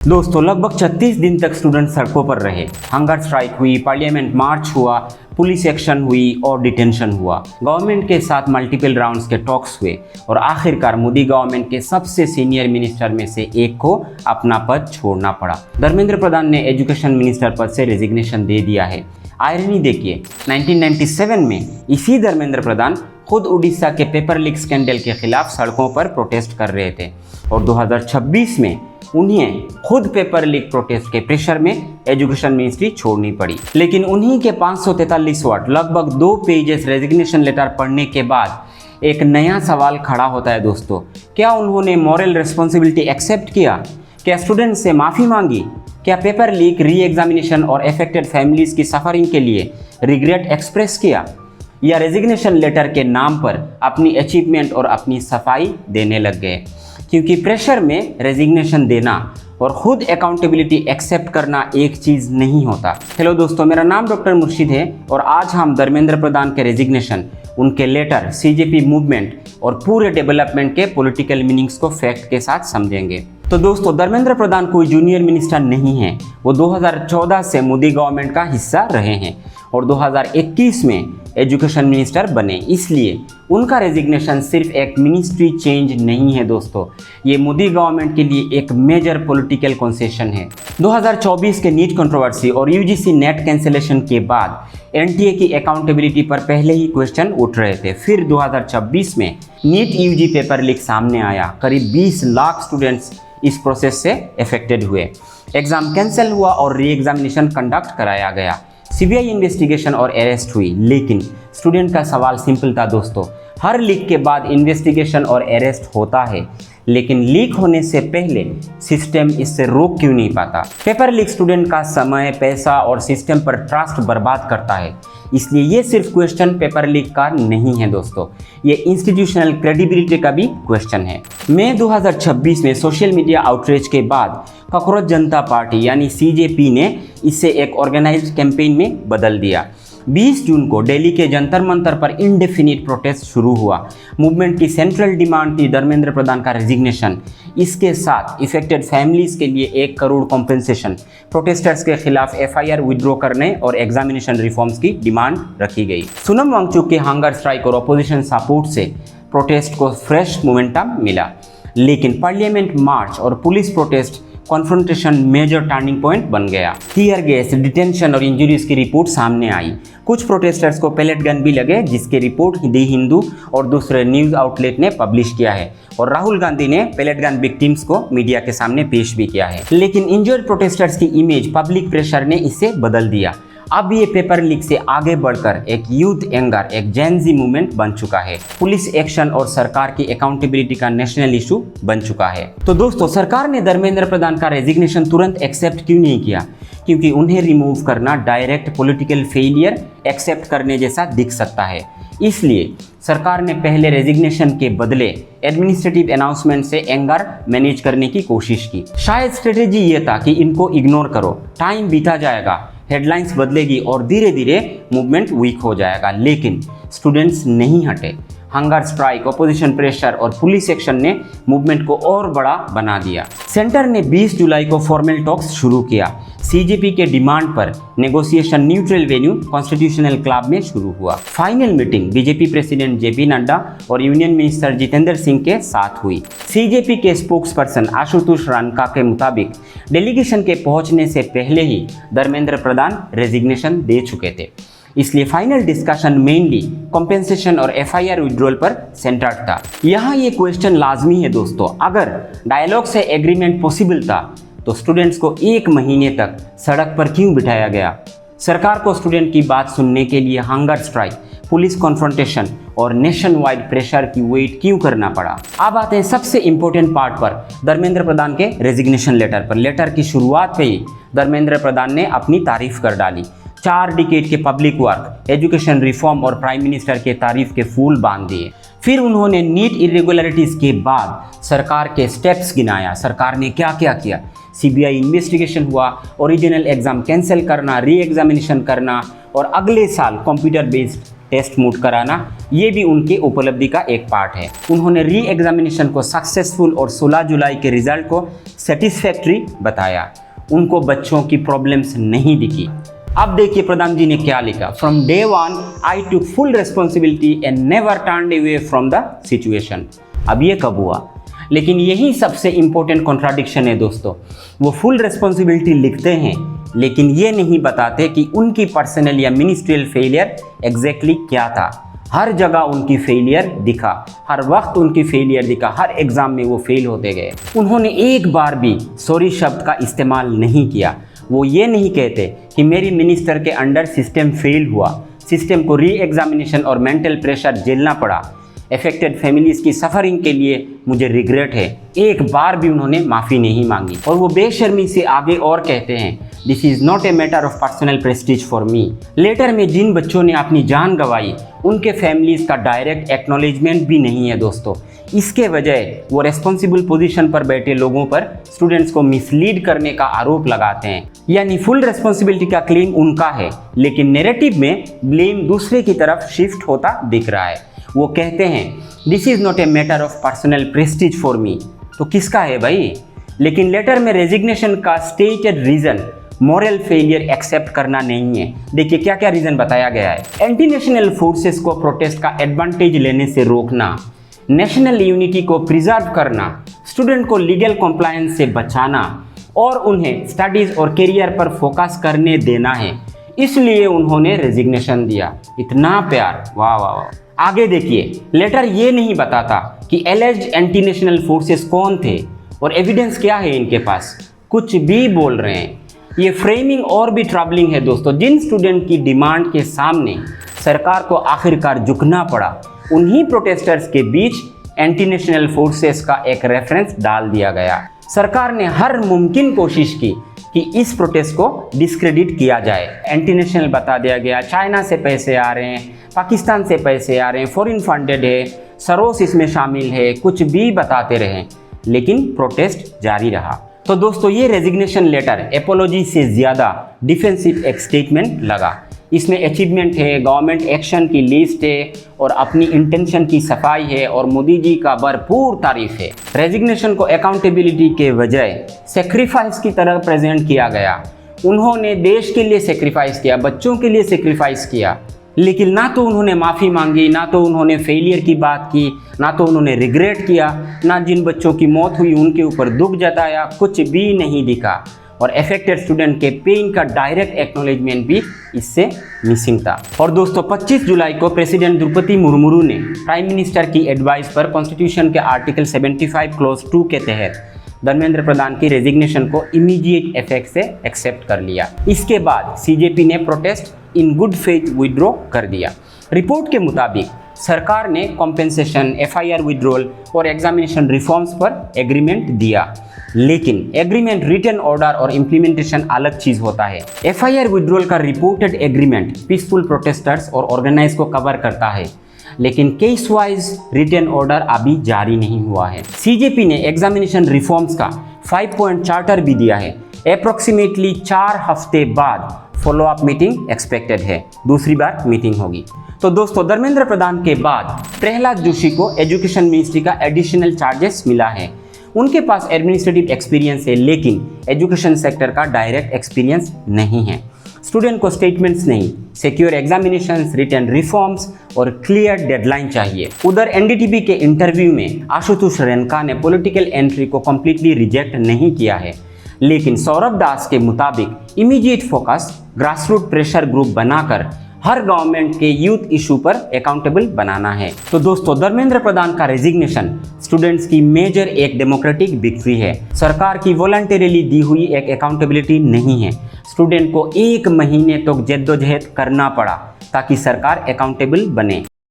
दोस्तों लगभग 36 दिन तक स्टूडेंट सड़कों पर रहे। हंगर स्ट्राइक हुई, पार्लियामेंट मार्च हुआ, पुलिस एक्शन हुई और डिटेंशन हुआ। गवर्नमेंट के साथ मल्टीपल राउंड्स के टॉक्स हुए और आखिरकार मोदी गवर्नमेंट के सबसे सीनियर मिनिस्टर में से एक को अपना पद छोड़ना पड़ा। धर्मेंद्र प्रधान ने एजुकेशन मिनिस्टर पद से रेजिग्नेशन दे दिया है। आयरनी देखिए, 1997 में इसी धर्मेंद्र प्रधान खुद उड़ीसा के पेपर लीक स्कैंडल के खिलाफ सड़कों पर प्रोटेस्ट कर रहे थे और 2026 में उन्हें खुद पेपर लीक प्रोटेस्ट के प्रेशर में एजुकेशन मिनिस्ट्री छोड़नी पड़ी। लेकिन उन्हीं के 543 वाट लगभग 2 पेजेस रेजिग्नेशन लेटर पढ़ने के बाद एक नया सवाल खड़ा होता है दोस्तों, क्या उन्होंने मॉरल रिस्पॉन्सिबिलिटी एक्सेप्ट किया? क्या स्टूडेंट से माफ़ी मांगी? क्या पेपर लीक, री एग्जामिनेशन और अफेक्टेड फैमिलीज की सफरिंग के लिए रिग्रेट एक्सप्रेस किया, या रेजिग्नेशन लेटर के नाम पर अपनी अचीवमेंट और अपनी सफाई देने लग गए? क्योंकि प्रेशर में रेजिग्नेशन देना और खुद अकाउंटेबिलिटी एक्सेप्ट करना एक चीज़ नहीं होता। हेलो दोस्तों, मेरा नाम डॉक्टर मुर्शिद है और आज हम धर्मेंद्र प्रधान के रेजिग्नेशन, उनके लेटर, सीजेपी मूवमेंट और पूरे डेवलपमेंट के पॉलिटिकल मीनिंग्स को फैक्ट के साथ समझेंगे। तो दोस्तों, धर्मेंद्र प्रधान कोई जूनियर मिनिस्टर नहीं है। वो 2014 से मोदी गवर्नमेंट का हिस्सा रहे हैं और 2021 में एजुकेशन मिनिस्टर बने। इसलिए उनका रेजिग्नेशन सिर्फ एक मिनिस्ट्री चेंज नहीं है दोस्तों, ये मोदी गवर्नमेंट के लिए एक मेजर पॉलिटिकल कंसेशन है। 2024 के नीट कंट्रोवर्सी और यूजीसी नेट कैंसिलेशन के बाद एनटीए की अकाउंटेबिलिटी पर पहले ही क्वेश्चन उठ रहे थे। फिर 2026 में नीट यूजी पेपर लीक सामने आया। करीब 20 लाख स्टूडेंट्स इस प्रोसेस से अफेक्टेड हुए। एग्जाम कैंसिल हुआ और री एग्जामिनेशन कंडक्ट कराया गया। सीबीआई इन्वेस्टिगेशन और अरेस्ट हुई। लेकिन स्टूडेंट का सवाल सिंपल था दोस्तों, हर लीक के बाद इन्वेस्टिगेशन और अरेस्ट होता है, लेकिन लीक होने से पहले सिस्टम इससे रोक क्यों नहीं पाता? पेपर लीक स्टूडेंट का समय, पैसा और सिस्टम पर ट्रस्ट बर्बाद करता है। इसलिए ये सिर्फ क्वेश्चन पेपर लीक का नहीं है दोस्तों, ये इंस्टीट्यूशनल क्रेडिबिलिटी का भी क्वेश्चन है। मई 2026 में सोशल मीडिया आउटरीच के बाद कॉकरोच जनता पार्टी यानी सीजेपी ने इसे एक ऑर्गेनाइज्ड कैंपेन में बदल दिया। 20 जून को दिल्ली के जंतर मंतर पर इंडेफिनिट प्रोटेस्ट शुरू हुआ। मूवमेंट की सेंट्रल डिमांड थी धर्मेंद्र प्रधान का रेजिग्नेशन, इसके साथ इफेक्टेड फैमिलीज के लिए 1 करोड़ कॉम्पेंसेशन, प्रोटेस्टर्स के खिलाफ एफआईआर विड्रॉ करने और एग्जामिनेशन रिफॉर्म्स की डिमांड रखी गई। सोनम वांगचुक के हंगर स्ट्राइक और अपोजिशन सपोर्ट से प्रोटेस्ट को फ्रेश मोमेंटम मिला। लेकिन पार्लियामेंट मार्च और police protest confrontation major turning point बन गया। टीयर गैस, डिटेंशन और इंजरीज की रिपोर्ट सामने आई। कुछ प्रोटेस्टर्स को पैलेट गन भी लगे, जिसकी रिपोर्ट दी हिंदू और दूसरे न्यूज़ आउटलेट ने पब्लिश किया है और राहुल गांधी ने पैलेट गन विक्टिम्स को मीडिया के सामने पेश भी किया है। लेकिन इंजर्ड प्रोटेस्टर्स की इमेज पब्लिक प्रेशर ने इसे बदल दिया। अब ये पेपर लीक से आगे बढ़कर एक यूथ एंगर, एक जेन-ज़ी मूवमेंट बन चुका है। पुलिस एक्शन और सरकार की अकाउंटेबिलिटी का नेशनल इशू बन चुका है। तो दोस्तों, सरकार ने धर्मेंद्र प्रधान का रेजिग्नेशन तुरंत एक्सेप्ट क्यों नहीं किया? क्योंकि उन्हें रिमूव करना डायरेक्ट पॉलिटिकल फेलियर एक्सेप्ट करने जैसा दिख सकता है। इसलिए सरकार ने पहले रेजिग्नेशन के बदले एडमिनिस्ट्रेटिव अनाउंसमेंट से एंगर मैनेज करने की कोशिश की। शायद स्ट्रेटेजी ये था कि इनको इग्नोर करो, टाइम बीता जाएगा, हेडलाइंस बदलेगी और धीरे धीरे मूवमेंट वीक हो जाएगा। लेकिन स्टूडेंट्स नहीं हटे। हंगर स्ट्राइक, अपोजिशन प्रेशर और पुलिस एक्शन ने मूवमेंट को और बड़ा बना दिया। सेंटर ने 20 जुलाई को फॉर्मल टॉक्स शुरू किया। सीजेपी के डिमांड पर negotiation neutral venue constitutional club में शुरू हुआ। Final meeting BJP president JP Nadda और यूनियन मिनिस्टर जितेंद्र सिंह के साथ हुई। सीजेपी के स्पोक्स पर्सन आशुतोष रनका के मुताबिक डेलीगेशन के पहुंचने से पहले ही धर्मेंद्र प्रधान रेजिग्नेशन दे चुके थे। इसलिए फाइनल डिस्कशन मेनली कॉम्पेंसेशन और एफआईआर विड्रॉल पर सेंटर्ड था। यहाँ ये क्वेश्चन लाजमी है दोस्तों, अगर डायलॉग से एग्रीमेंट पॉसिबल था तो स्टूडेंट्स को 1 महीने तक सड़क पर क्यों बिठाया गया? सरकार को स्टूडेंट की बात सुनने के लिए हंगर स्ट्राइक, पुलिस कॉन्फ्रंटेशन और नेशन वाइड प्रेशर की वेट क्यों करना पड़ा? अब आते हैं सबसे इंपॉर्टेंट पार्ट पर, धर्मेंद्र प्रधान के रेजिग्नेशन लेटर पर। लेटर की शुरुआत पे ही धर्मेंद्र प्रधान ने अपनी तारीफ कर डाली। 4 डिकेड के पब्लिक वर्क, एजुकेशन रिफॉर्म और प्राइम मिनिस्टर के तारीफ के फूल बांध दिए। फिर उन्होंने नीट इरेगुलरिटीज के बाद सरकार के स्टेप्स गिनाया। सरकार ने क्या क्या किया? सीबीआई इन्वेस्टिगेशन हुआ, ओरिजिनल एग्जाम कैंसिल करना, री एग्जामिनेशन करना और अगले साल कंप्यूटर बेस्ड टेस्ट मूड कराना, ये भी उनके उपलब्धि का एक पार्ट है। उन्होंने री एग्जामिनेशन को सक्सेसफुल और 16 जुलाई के रिजल्ट को सेटिस्फैक्ट्री बताया। उनको बच्चों की प्रॉब्लम्स नहीं दिखी। अब देखिए प्रधान जी ने क्या लिखा, from day one I took full responsibility and never turned away from the situation. अब ये कब हुआ? लेकिन यही सबसे इंपॉर्टेंट कॉन्ट्राडिक्शन है दोस्तों। वो फुल रिस्पॉन्सिबिलिटी लिखते हैं लेकिन ये नहीं बताते कि उनकी पर्सनल या मिनिस्ट्रियल फेलियर एग्जैक्टली क्या था। हर जगह उनकी फेलियर दिखा, हर वक्त उनकी फेलियर दिखा, हर एग्जाम में वो फेल होते गए। उन्होंने एक बार भी सॉरी शब्द का इस्तेमाल नहीं किया। वो ये नहीं कहते कि मेरी मिनिस्टर के अंडर सिस्टम फेल हुआ, सिस्टम को री एग्जामिनेशन और मेंटल प्रेशर झेलना पड़ा, अफेक्टेड फैमिलीज़ की सफरिंग के लिए मुझे रिग्रेट है। एक बार भी उन्होंने माफ़ी नहीं मांगी। और वो बेशर्मी से आगे और कहते हैं, this is not a matter of personal prestige for me. Letter में जिन बच्चों ने अपनी जान गंवाई उनके फैमिलीज़ का डायरेक्ट एक्नॉलेजमेंट भी नहीं है दोस्तों। इसके वजह वो रेस्पॉन्सिबल पोजीशन पर बैठे लोगों पर स्टूडेंट्स को मिसलीड करने का आरोप लगाते हैं। यानी फुल रेस्पॉन्सिबिलिटी का क्लेम उनका है लेकिन नैरेटिव में ब्लेम दूसरे की तरफ शिफ्ट होता दिख रहा है। वो कहते हैं this is not a matter of personal prestige for me. तो किसका है भाई? लेकिन लेटर में रेजिग्नेशन का stated reason moral failure accept करना नहीं है। देखिए क्या क्या रीज़न बताया गया है। एंटी नेशनल फोर्सेस को प्रोटेस्ट का एडवांटेज लेने से रोकना, नेशनल यूनिटी को प्रिजर्व करना, स्टूडेंट को लीगल कंप्लायंस से बचाना और उन्हें स्टडीज़ और करियर पर फोकस करने देना है। इसलिए उन्होंने रेजिग्नेशन दिया। इतना प्यार, वाह वाह वाह। आगे देखिए, लेटर ये नहीं बताता कि एलिज्ड एंटी नेशनल फोर्सेस कौन थे और एविडेंस क्या है इनके पास। कुछ भी बोल रहे हैं। ये फ्रेमिंग और भी ट्रबलिंग है दोस्तों। जिन स्टूडेंट की डिमांड के सामने सरकार को आखिरकार झुकना पड़ा, उन्हीं प्रोटेस्टर्स के बीच एंटी नेशनल फोर्सेस का एक रेफरेंस डाल दिया गया। सरकार ने हर मुमकिन कोशिश की कि इस प्रोटेस्ट को डिस्क्रेडिट किया जाए। एंटी नेशनल बता दिया गया, चाइना से पैसे आ रहे हैं, पाकिस्तान से पैसे आ रहे हैं, फॉरेन फंडेड है, सरोस इसमें शामिल है, कुछ भी बताते रहे लेकिन प्रोटेस्ट जारी रहा। तो दोस्तों ये रेजिग्नेशन लेटर एपोलॉजी से ज़्यादा डिफेंसिव एक स्टेटमेंट लगा। इसमें अचीवमेंट है, गवर्नमेंट एक्शन की लिस्ट है और अपनी इंटेंशन की सफाई है और मोदी जी का भरपूर तारीफ है। रेजिग्नेशन को अकाउंटेबिलिटी के बजाय सेक्रीफाइस की तरह प्रेजेंट किया गया। उन्होंने देश के लिए सेक्रीफाइस किया, बच्चों के लिए सेक्रीफाइस किया, लेकिन ना तो उन्होंने माफ़ी मांगी, ना तो उन्होंने फेलियर की बात की, ना तो उन्होंने रिग्रेट किया, ना जिन बच्चों की मौत हुई उनके ऊपर दुख जताया, कुछ भी नहीं दिखा। और अफेक्टेड स्टूडेंट के पेन का डायरेक्ट एक्नॉलेजमेंट भी इससे मिसिंग था। और दोस्तों 25 जुलाई को प्रेसिडेंट द्रौपदी मुर्मू ने प्राइम मिनिस्टर की एडवाइस पर कॉन्स्टिट्यूशन के आर्टिकल 75 क्लॉज 2 के तहत धर्मेंद्र प्रधान की रेजिग्नेशन को इमीडिएट इफेक्ट से एक्सेप्ट कर लिया। इसके बाद सीजेपी ने protest in good faith withdraw कर दिया। रिपोर्ट के मुताबिक सरकार ने कॉम्पेंसेशन, एफआईआर विड्रॉल और एग्जामिनेशन रिफॉर्म्स पर एग्रीमेंट दिया, लेकिन एग्रीमेंट रिटन ऑर्डर और इम्प्लीमेंटेशन अलग चीज होता है। एफआईआर विड्रॉल का रिपोर्टेड एग्रीमेंट पीसफुल प्रोटेस्टर्स और ऑर्गेनाइज को कवर करता है, लेकिन केस वाइज रिटन ऑर्डर अभी जारी नहीं हुआ है। सीजेपी ने एग्जामिनेशन रिफॉर्म्स का 5 पॉइंट चार्टर भी दिया है। अप्रोक्सीमेटली 4 हफ्ते बाद फॉलोअप मीटिंग एक्सपेक्टेड है, दूसरी बार मीटिंग होगी। तो दोस्तों धर्मेंद्र प्रधान के बाद प्रहलाद जोशी को एजुकेशन मिनिस्ट्री का एडिशनल चार्जेस मिला है। उनके पास एडमिनिस्ट्रेटिव एक्सपीरियंस है लेकिन एजुकेशन सेक्टर का डायरेक्ट एक्सपीरियंस नहीं है। स्टूडेंट को स्टेटमेंट्स नहीं, सिक्योर एग्जामिनेशंस, रिटन रिफॉर्म्स और क्लियर डेडलाइन चाहिए। उधर एनडीटीवी के इंटरव्यू में आशुतोष रेणका ने पॉलिटिकल एंट्री को कंप्लीटली रिजेक्ट नहीं किया है, लेकिन सौरभ दास के मुताबिक immediate focus grassroot pressure group बनाकर हर गवर्नमेंट के यूथ इशू पर अकाउंटेबल बनाना है। तो दोस्तों धर्मेंद्र प्रधान का रेजिग्नेशन स्टूडेंट्स की मेजर एक डेमोक्रेटिक विक्ट्री है। सरकार की वॉलंटरीली दी हुई एक अकाउंटेबिलिटी नहीं है। स्टूडेंट को 1 महीने तक जद्दोजहद करना पड़ा ताकि सरकार अकाउंटेबल बने।